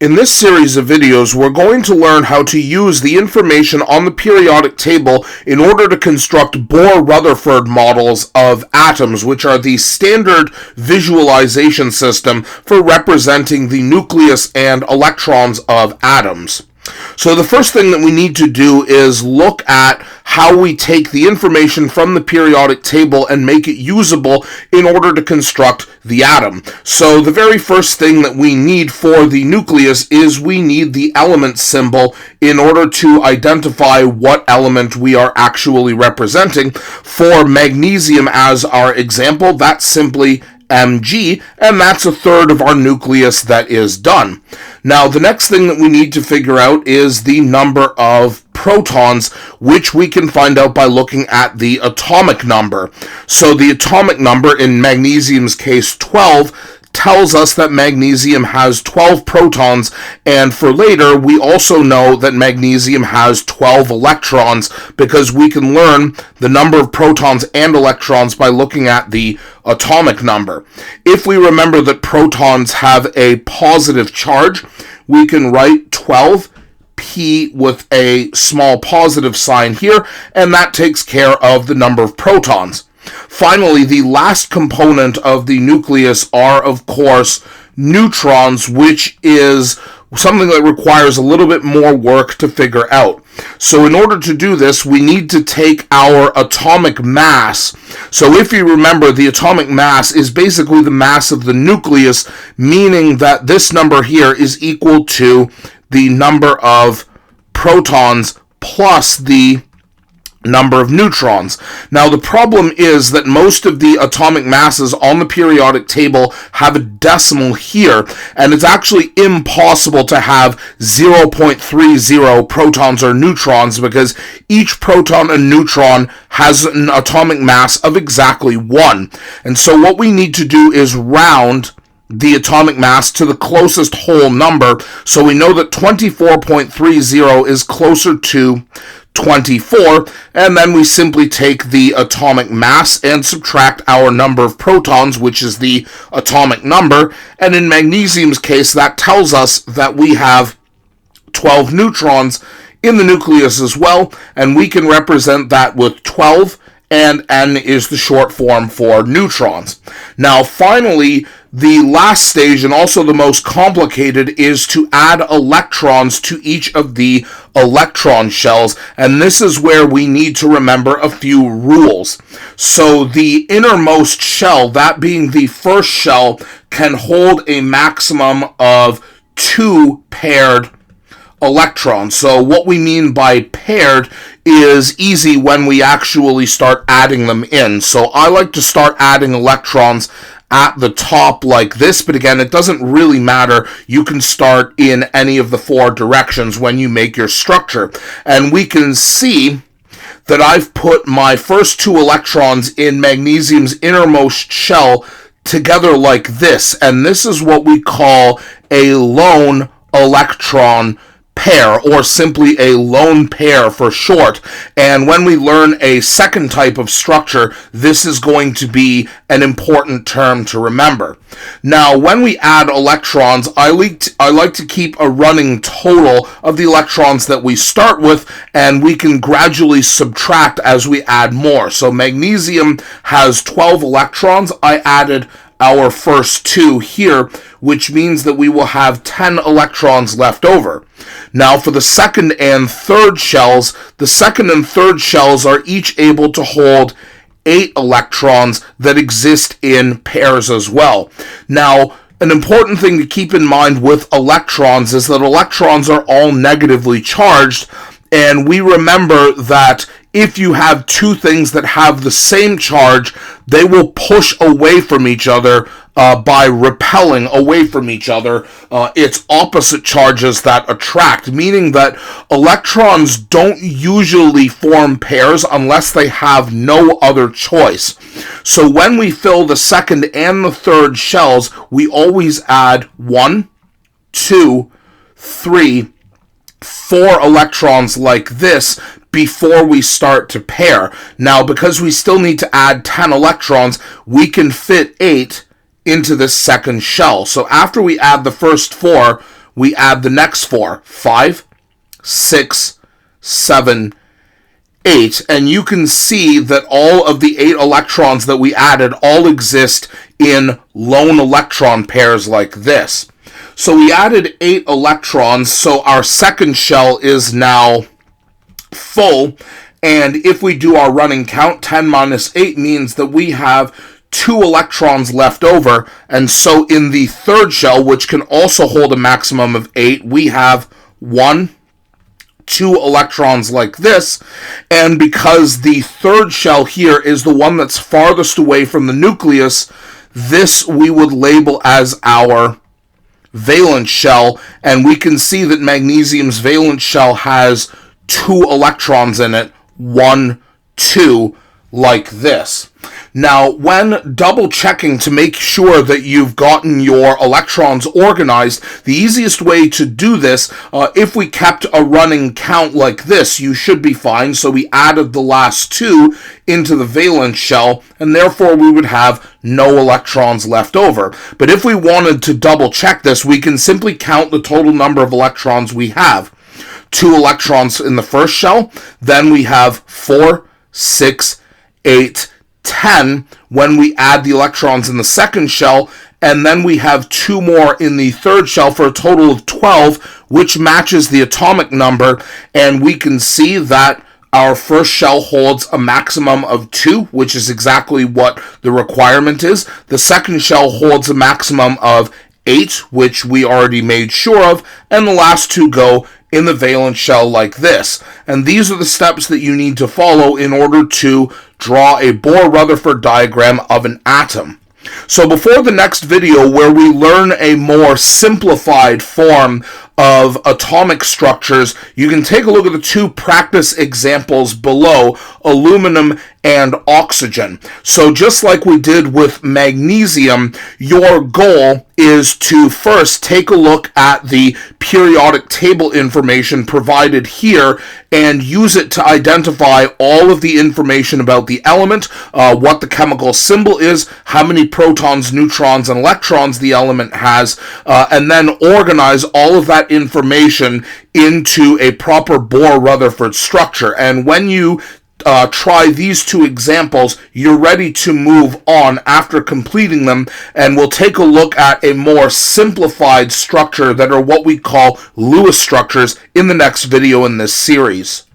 In this series of videos, we're going to learn how to use the information on the periodic table in order to construct Bohr Rutherford models of atoms, which are the standard visualization system for representing the nucleus and electrons of atoms. So the first thing that we need to do is look at how we take the information from the periodic table and make it usable in order to construct the atom. So the very first thing that we need for the nucleus is we need the element symbol in order to identify what element we are actually representing. For magnesium as our example, that's simply Mg, and that's a third of our nucleus that is done. Now, the next thing that we need to figure out is the number of protons, which we can find out by looking at the atomic number. So the atomic number, in magnesium's case 12, tells us that magnesium has 12 protons, and for later we also know that magnesium has 12 electrons because we can learn the number of protons and electrons by looking at the atomic number. If we remember that protons have a positive charge, we can write 12 P with a small positive sign here, and that takes care of the number of protons. Finally, the last component of the nucleus are, of course, neutrons, which is something that requires a little bit more work to figure out. So in order to do this, we need to take our atomic mass. So if you remember, the atomic mass is basically the mass of the nucleus, meaning that this number here is equal to the number of protons plus the number of neutrons. Now, the problem is that most of the atomic masses on the periodic table have a decimal here, and it's actually impossible to have 0.30 protons or neutrons because each proton and neutron has an atomic mass of exactly 1. And so what we need to do is round the atomic mass to the closest whole number, so we know that 24.30 is closer to 24, and then we simply take the atomic mass and subtract our number of protons, which is the atomic number, and in magnesium's case, that tells us that we have 12 neutrons in the nucleus as well, and we can represent that with 12, and N is the short form for neutrons. Now, finally, the last stage, and also the most complicated, is to add electrons to each of the electron shells, and this is where we need to remember a few rules. So the innermost shell, that being the first shell, can hold a maximum of 2 paired electrons. So what we mean by paired is easy when we actually start adding them in. So I like to start adding electrons at the top like this, but again, it doesn't really matter. You can start in any of the 4 directions when you make your structure. And we can see that I've put my first 2 electrons in magnesium's innermost shell together like this, and this is what we call a lone electron pair, or simply a lone pair for short. And when we learn a second type of structure, this is going to be an important term to remember. Now, when we add electrons, I like to keep a running total of the electrons that we start with, and we can gradually subtract as we add more. So magnesium has 12 electrons. I added our first 2 here, which means that we will have 10 electrons left over. Now, for the second and third shells, the second and third shells are each able to hold 8 electrons that exist in pairs as well. Now, an important thing to keep in mind with electrons is that electrons are all negatively charged, and we remember that if you have 2 things that have the same charge, they will push away from each other by repelling away from each other. It's opposite charges that attract, meaning that electrons don't usually form pairs unless they have no other choice. So when we fill the second and the third shells, we always add 1, 2, 3, 4 electrons like this before we start to pair. Now, because we still need to add 10 electrons, we can fit 8 into this second shell. So after we add the first 4, we add the next 4, 5, 6, 7, 8, and you can see that all of the 8 electrons that we added all exist in lone electron pairs like this. So we added 8 electrons, so our second shell is now full, and if we do our running count, 10 minus 8 means that we have 2 electrons left over, and so in the third shell, which can also hold a maximum of 8, we have 1, 2 electrons like this, and because the third shell here is the one that's farthest away from the nucleus, this we would label as our valence shell, and we can see that magnesium's valence shell has 2 electrons in it, 1, 2, like this. Now, when double checking to make sure that you've gotten your electrons organized, the easiest way to do this, if we kept a running count like this, you should be fine. So we added the last 2 into the valence shell, and therefore we would have no electrons left over. But if we wanted to double check this, we can simply count the total number of electrons we have. 2 electrons in the first shell, then we have 4, 6, 8, 10 when we add the electrons in the second shell, and then we have 2 more in the third shell for a total of 12, which matches the atomic number, and we can see that our first shell holds a maximum of 2, which is exactly what the requirement is. The second shell holds a maximum of 8, which we already made sure of, and the last 2 go in the valence shell like this. And these are the steps that you need to follow in order to draw a Bohr Rutherford diagram of an atom. So before the next video, where we learn a more simplified form of atomic structures, you can take a look at the 2 practice examples below, aluminum and oxygen. So just like we did with magnesium, your goal is to first take a look at the periodic table information provided here and use it to identify all of the information about the element, what the chemical symbol is, how many protons, neutrons, and electrons the element has, and then organize all of that information into a proper Bohr Rutherford structure. And when you try these 2 examples, you're ready to move on after completing them, and we'll take a look at a more simplified structure that are what we call Lewis structures in the next video in this series.